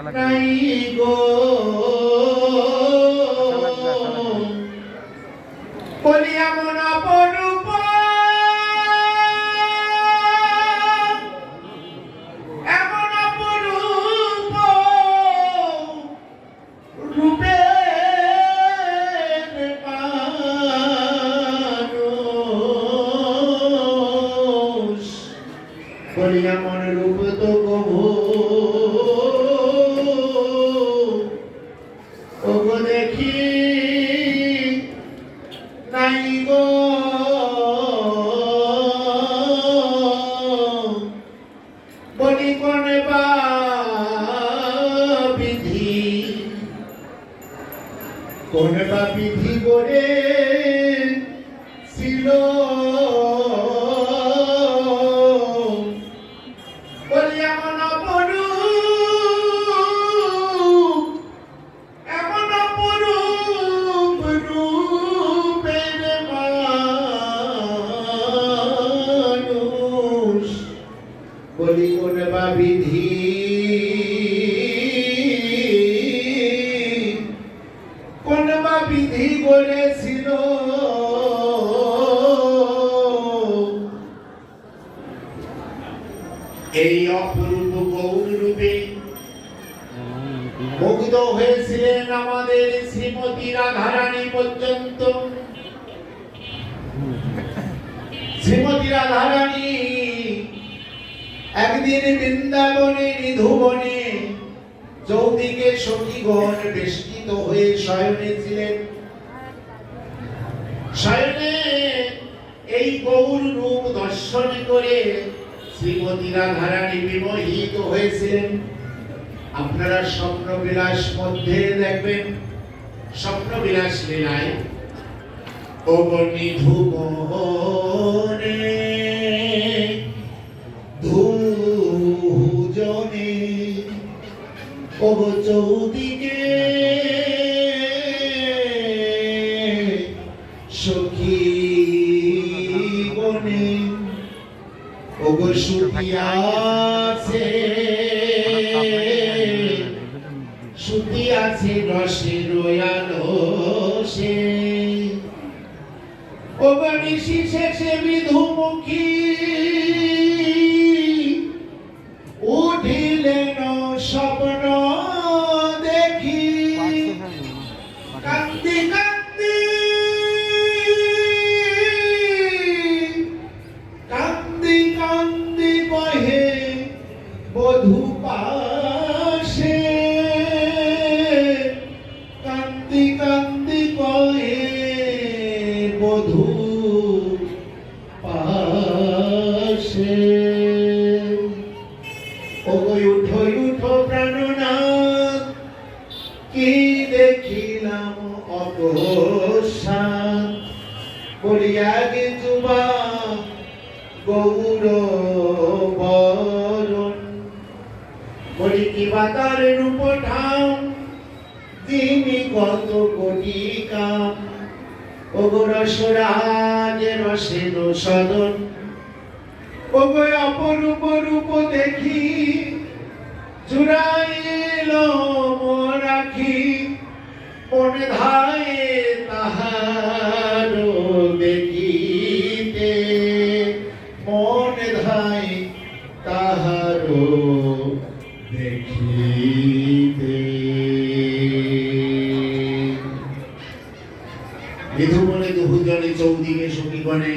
নাই গো বলি এমন অপরূপ এমন অপরূপ রূপে মানুষ বলি এমন রূপ তো কবু ওগো দেখি নাই গো বলি কোন বা বিধি করে ছিল বলি এমন অপরূপ এমন অপরূপ রূপের মানুষ বলি কোন বা বিধি কোন বা বিধি করেছিল এই অপরূপ গৌর রূপে মুগ্ধ হয়েছিলেন আমাদের শ্রীমতী রাধারানী পর্যন্ত। শ্রীমতী রাধারানী একদিন বৃন্দাবনে নিধুবনে চৌদিকে সখীগণ বেষ্টিত হয়ে শয়নে ছিলেন। শয়নে এই গৌর রূপ দর্শন করে শ্রীমতী রাধারানী বিমোহিত হয়েছিলেন। আপনারা স্বপ্ন বিলাস মধ্যে দেখবেন, স্বপ্ন বিলাস লীলায় ও নিধুবনে ধূজনে ও চৌদিকে সখী গণে ওগো সুতি আছে রসে রয়ালো সে ওগো নিশি শেষে বিধুমুখী উঠিলেন স্বপ্ন দেখি কান্দি কান্দি কান্দি কান্দি বহে বধূ পাশে কান্দি কান্দি বহে বধূ পাশে ওগো উঠো উঠো প্রাণনাথ কি দেখিলাম অকস্মাৎ বলি আগে যুবা গৌর বরণ বলি কি বাতার রূপ ঠাম যিনি কত কোটি কাম ওগো রসরাজ রসের সদন ওগো অপরূপ রূপ দেখি জুড়াইল রাখি মনে ধায় তাহার দেখিতে মনে ধায় তাহার দেখিতে বিধুবনে দুজনে চৌদিকে সখীগণে